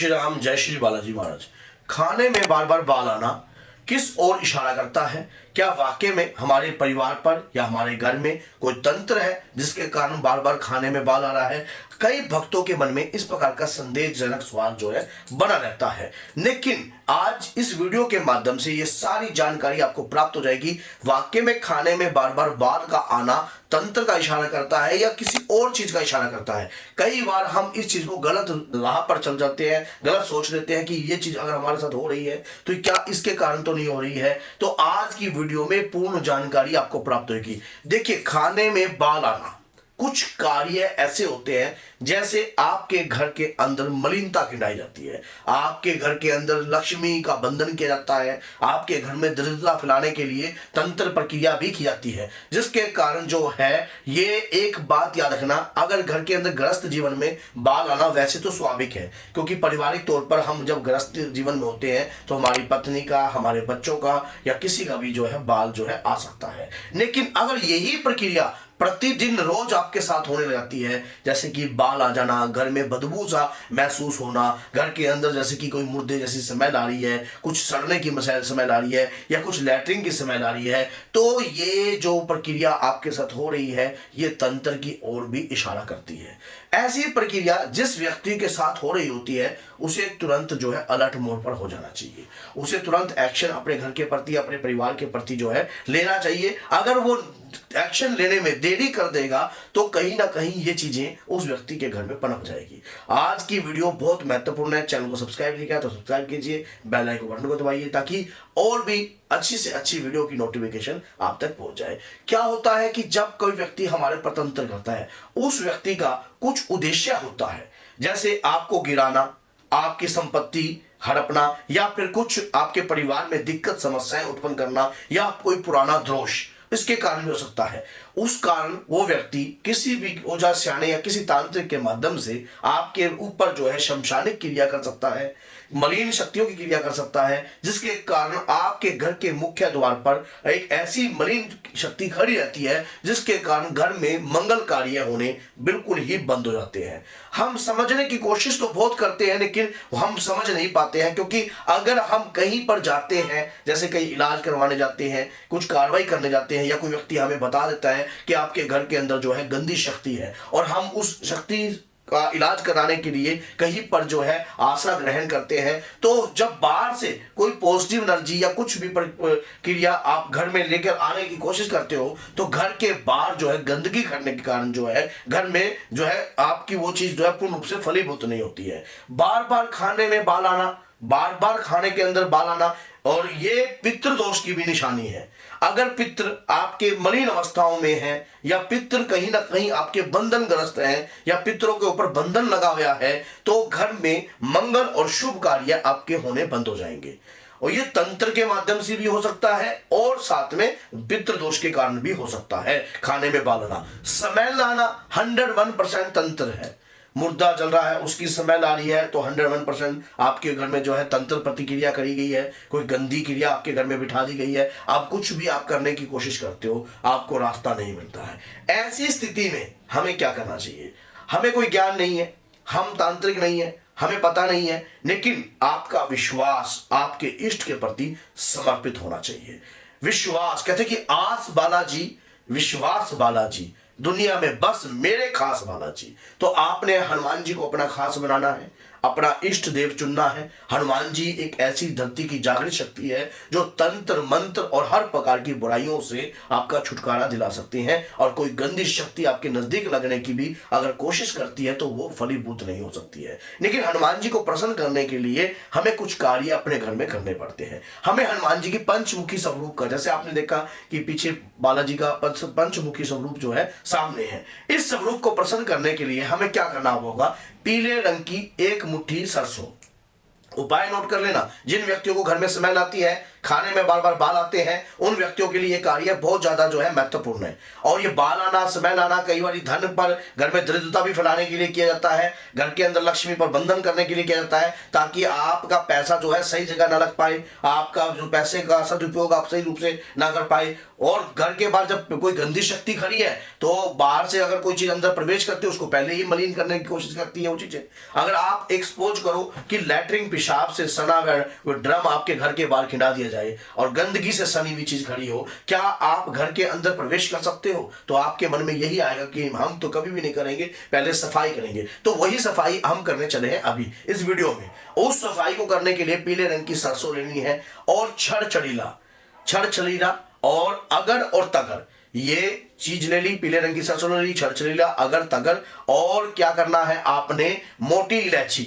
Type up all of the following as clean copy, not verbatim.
श्री राम। जय श्री बालाजी महाराज। खाने में बार बार बाल आना किस ओर इशारा करता है? क्या वाकई में हमारे परिवार पर या हमारे घर में कोई तंत्र है जिसके कारण बार बार खाने में बाल आ रहा है? कई भक्तों के मन में इस प्रकार का संदेहजनक सवाल जो है बना रहता है, लेकिन आज इस वीडियो के माध्यम से ये सारी जानकारी आपको प्राप्त हो जाएगी। वाकई में खाने में बार बार बाल का आना तंत्र का इशारा करता है या किसी और चीज का इशारा करता है? कई बार हम इस चीज को गलत राह पर चल जाते हैं, गलत सोच लेते हैं कि ये चीज अगर हमारे साथ हो रही है तो क्या इसके कारण तो नहीं हो रही है। तो आज की वीडियो में पूर्ण जानकारी आपको प्राप्त होगी। देखिए, खाने में बाल आना कुछ कार्य ऐसे होते हैं जैसे आपके घर के अंदर मलिनता खिंडाई जाती है, आपके घर के अंदर लक्ष्मी का बंधन किया जाता है, आपके घर में दरिद्रता फैलाने के लिए तंत्र प्रक्रिया भी की जाती है, जिसके कारण जो है ये एक बात याद रखना, अगर घर के अंदर गृहस्थ जीवन में बाल आना वैसे तो स्वाभाविक है, क्योंकि पारिवारिक तौर पर हम जब गृहस्थ जीवन में होते हैं तो हमारी पत्नी का, हमारे बच्चों का या किसी का भी जो है बाल जो है आ सकता है। लेकिन अगर यही प्रक्रिया प्रतिदिन रोज आपके साथ होने लग जाती है, जैसे कि बाल आ जाना, घर में बदबू सा महसूस होना, घर के अंदर जैसे कि कोई मुर्दे जैसी स्मेल आ रही है, कुछ सड़ने की स्मेल आ रही है या कुछ लैट्रिन की स्मेल आ रही है, तो ये जो प्रक्रिया आपके साथ हो रही है ये तंत्र की ओर भी इशारा करती है। ऐसी प्रक्रिया जिस व्यक्ति के साथ हो रही होती है उसे तुरंत जो है अलर्ट मोड पर हो जाना चाहिए, उसे तुरंत एक्शन अपने घर के प्रति, अपने परिवार के प्रति जो है लेना चाहिए। अगर वो एक्शन लेने में देरी कर देगा तो कहीं ना कहीं ये चीजें उस व्यक्ति के घर में पनप जाएगी। आज की वीडियो बहुत महत्वपूर्ण है। चैनल को सब्सक्राइब नहीं किया तो सब्सक्राइब कीजिए, बेल आइकन बटन को दबाइए ताकि और भी अच्छी से अच्छी वीडियो की नोटिफिकेशन आप तक पहुंच जाए। क्या होता है कि जब कोई व्यक्ति हमारे पर तंत्र करता है उस व्यक्ति का कुछ उद्देश्य होता है, जैसे आपको गिराना, आपकी संपत्ति हड़पना या फिर कुछ आपके परिवार में दिक्कत समस्याएं उत्पन्न करना या कोई पुराना दोष इसके कारण भी हो सकता है। उस कारण वो व्यक्ति किसी भी ओझा सियाने या किसी तांत्रिक के माध्यम से आपके ऊपर जो है शमशानिक क्रिया कर सकता है, मलिन शक्तियों की क्रिया कर सकता है, जिसके कारण आपके घर के मुख्य द्वार पर एक ऐसी मलिन शक्ति खड़ी रहती है जिसके कारण घर में मंगल कार्य होने बिल्कुल ही बंद हो जाते हैं। हम समझने की कोशिश तो बहुत करते हैं लेकिन हम समझ नहीं पाते हैं, क्योंकि अगर हम कहीं पर जाते हैं, जैसे कहीं इलाज करवाने जाते हैं, कुछ कार्रवाई करने जाते हैं या कोई व्यक्ति हमें बता देता है कि आपके घर के अंदर जो है गंदी शक्ति है और हम उस शक्ति का इलाज कराने के लिए कहीं पर जो है आश्रय ग्रहण करते हैं, तो जब बाहर से कोई पॉजिटिव एनर्जी या कुछ भी क्रिया आप घर में लेकर आने की कोशिश करते हो तो घर के बाहर जो है गंदगी करने के कारण जो है घर में जो है आपकी वो चीज जो है पूर्ण रूप से फलीभूत नहीं होती है। बार बार खाने में बाल आना, बार बार खाने के अंदर बाल आना, और ये पितृ दोष की भी निशानी है। अगर पितृ आपके मलिन अवस्थाओं में है या पितृ कहीं ना कहीं आपके बंधन ग्रस्त है या पितरों के ऊपर बंधन लगा हुआ है तो घर में मंगल और शुभ कार्य आपके होने बंद हो जाएंगे, और ये तंत्र के माध्यम से भी हो सकता है और साथ में पितृ दोष के कारण भी हो सकता है। खाने में बाल आना, स्मेल आना 101% तंत्र है। मुर्दा जल रहा है, उसकी स्मेल आ रही है तो 101% आपके घर में जो है तंत्र प्रतिक्रिया करी गई है, कोई गंदी क्रिया आपके घर में बिठा दी गई है। आप कुछ भी आप करने की कोशिश करते हो, आपको रास्ता नहीं मिलता है। ऐसी स्थिति में हमें क्या करना चाहिए? हमें कोई ज्ञान नहीं है, हम तांत्रिक नहीं है, हमें पता नहीं है, लेकिन आपका विश्वास आपके इष्ट के प्रति समर्पित होना चाहिए। विश्वास, कहते कि आस बालाजी, विश्वास बालाजी, दुनिया में बस मेरे खास बालाजी। तो आपने हनुमान जी को अपना खास बनाना है, अपना इष्ट देव चुनना है। हनुमान जी एक ऐसी धरती की जागृत शक्ति है जो तंत्र मंत्र और हर प्रकार की बुराइयों से आपका छुटकारा दिला सकती हैं, और कोई गंदी शक्ति आपके नजदीक लगने की भी अगर कोशिश करती है तो वो फलीभूत नहीं हो सकती है। लेकिन हनुमान जी को प्रसन्न करने के लिए हमें कुछ कार्य अपने घर में करने पड़ते हैं। हमें हनुमान जी की पंचमुखी स्वरूप का, जैसे आपने देखा कि पीछे बालाजी का पंचमुखी स्वरूप जो है सामने है, इस स्वरूप को प्रसन्न करने के लिए हमें क्या करना होगा? पीले रंग की एक मुट्ठी सरसों, उपाय नोट कर लेना। जिन व्यक्तियों को घर में स्मेल आती है, खाने में बार बार बाल आते हैं, उन व्यक्तियों के लिए ये कार्य बहुत ज्यादा जो है महत्वपूर्ण है। और ये बाल आना, स्मेल आना कई बार धन पर, घर में दरिद्रता भी फैलाने के लिए किया जाता है, घर के अंदर लक्ष्मी पर बंधन करने के लिए किया जाता है, ताकि आपका पैसा जो है सही जगह ना लग पाए, आपका जो पैसे का सदुपयोग आप सही रूप से ना कर पाए। और घर के बाहर जब कोई गंदी शक्ति खड़ी है तो बाहर से अगर कोई चीज अंदर प्रवेश करती है उसको पहले ही मलिन करने की कोशिश करती है वो चीजें। अगर आप एक्सपोज करो कि लैट्रिन पेशाब से सना हुआ वो ड्रम आपके घर के बाहर खिंडा दिया जाए और गंदगी से सनी हुई चीज खड़ी हो, क्या आप घर के अंदर प्रवेश कर सकते हो? तो आपके मन में यही आएगा कि हम तो कभी भी नहीं करेंगे, पहले सफाई करेंगे। तो वही सफाई हम करने चले हैं अभी इस वीडियो में। उस सफाई को करने के लिए पीले रंग की सरसों लेनी है और छड़-छड़ीला और अगर और तगर, ये चीज ले ली। पीले रंग की सरसों ले ली, छड़-छड़ीला, अगर, तगर। और क्या करना है आपने, मोटी इलायची,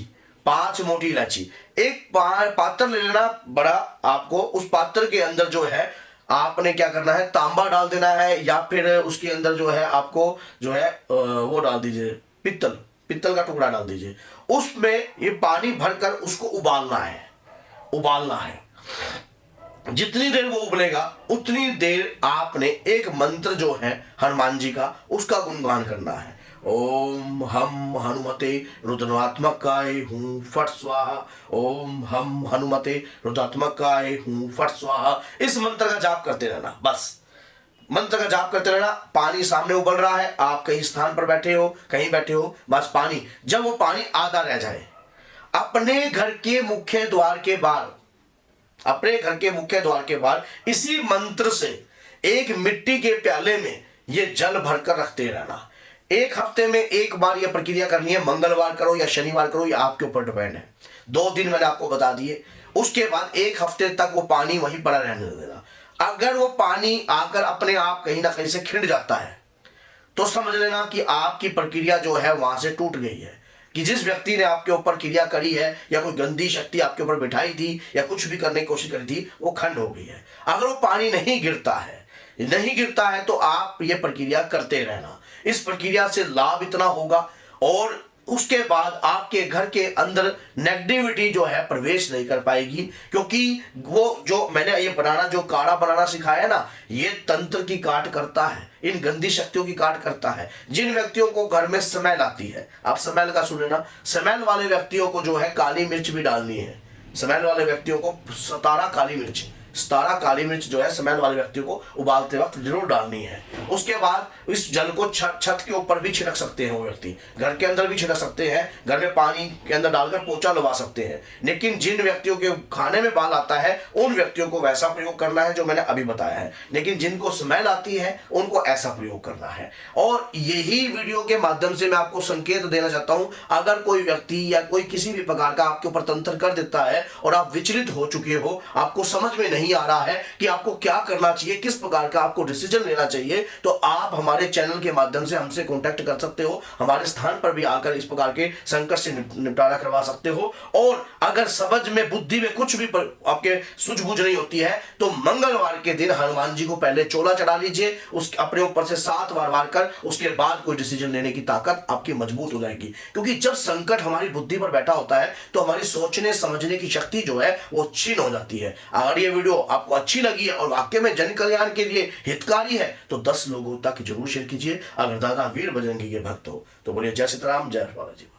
5 मोटी इलायची। एक पात्र ले लेना बड़ा आपको, उस पात्र के अंदर जो है आपने क्या करना है, तांबा डाल देना है, या फिर उसके अंदर जो है आपको जो है वो डाल दीजिए, पित्तल का टुकड़ा डाल दीजिए। उसमें ये पानी भरकर उसको उबालना है। जितनी देर वो उबलेगा उतनी देर आपने एक मंत्र जो है हनुमान जी का, उसका गुणगान करना है। ओम हम हनुमते रुद्रात्मकाय हूं फट स्वाहा, ओम हम हनुमते रुद्रात्मकाय हूं फट स्वाहा। इस मंत्र का जाप करते रहना, बस मंत्र का जाप करते रहना। पानी सामने उबल रहा है, आप कहीं स्थान पर बैठे हो, कहीं बैठे हो, बस पानी, जब वो पानी आधा रह जाए, अपने घर के मुख्य द्वार के बाहर इसी मंत्र से एक मिट्टी के प्याले में ये जल भरकर रखते रहना। 1 हफ्ते में 1 बार यह प्रक्रिया करनी है। मंगलवार करो या शनिवार करो, ये आपके ऊपर डिपेंड है। 2 दिन मैंने आपको बता दिए। उसके बाद 1 हफ्ते तक वो पानी वहीं पड़ा रहने देना। अगर वो पानी आकर अपने आप कहीं ना कहीं से खिंड जाता है तो समझ लेना कि आपकी प्रक्रिया जो है वहां से टूट गई है, कि जिस व्यक्ति ने आपके ऊपर क्रिया करी है या कोई गंदी शक्ति आपके ऊपर बिठाई थी या कुछ भी करने की कोशिश करी थी, वो खंड हो गई है। अगर वो पानी नहीं गिरता है तो आप ये प्रक्रिया करते रहना। इस प्रक्रिया से लाभ इतना होगा, और उसके बाद आपके घर के अंदर नेगेटिविटी जो है प्रवेश नहीं कर पाएगी, क्योंकि वो जो मैंने ये जो काढ़ा बनाना सिखाया ना, ये तंत्र की काट करता है, इन गंदी शक्तियों की काट करता है। जिन व्यक्तियों को घर में स्मेल आती है, आप स्मेल का सुने ना, स्मेल वाले व्यक्तियों को जो है काली मिर्च भी डालनी है। स्मेल वाले व्यक्तियों को 17 काली मिर्च जो है स्मेल वाले व्यक्तियों को उबालते वक्त जरूर डालनी है। उसके बाद इस जल को छत के ऊपर भी छिड़क सकते हैं वो व्यक्ति, घर के अंदर भी छिड़क सकते हैं, घर में पानी के अंदर डालकर पोछा लगा सकते हैं। लेकिन जिन व्यक्तियों के खाने में बाल आता है उन व्यक्तियों को वैसा प्रयोग करना है जो मैंने अभी बताया है, लेकिन जिनको स्मेल आती है उनको ऐसा प्रयोग करना है। और यही वीडियो के माध्यम से मैं आपको संकेत देना चाहता हूं, अगर कोई व्यक्ति या कोई किसी भी प्रकार का आपके ऊपर तंत्र कर देता है और आप विचलित हो चुके हो, आपको समझ में नहीं आ रहा है कि आपको क्या करना चाहिए, किस प्रकार का आपको डिसीजन लेना चाहिए, तो आप हमारे चैनल के माध्यम से हमसे कांटेक्ट कर सकते हो। हमारे स्थान पर भी आकर इस प्रकार के संकट से निपटारा करवा सकते हो। और अगर समझ में, बुद्धि में कुछ भी आपके सूझबूझ नहीं होती है तो मंगलवार के दिन हनुमान जी को पहले चोला चढ़ा लीजिए, उस अपने ऊपर से 7 बार वार कर, उसके बाद कोई डिसीजन लेने की ताकत आपकी मजबूत हो जाएगी। क्योंकि जब संकट हमारी बुद्धि पर बैठा होता है तो हमारी सोचने समझने की शक्ति जो है वो क्षीण हो जाती है। अगर ये वीडियो आपको अच्छी लगी है और वाकई में जन कल्याण के लिए हितकारी है तो 10 लोगों तक जरूर शेयर कीजिए। अगर दादा वीर बजरंगी के भक्त हो तो बोलिए जय सीताराम, जय बालाजी।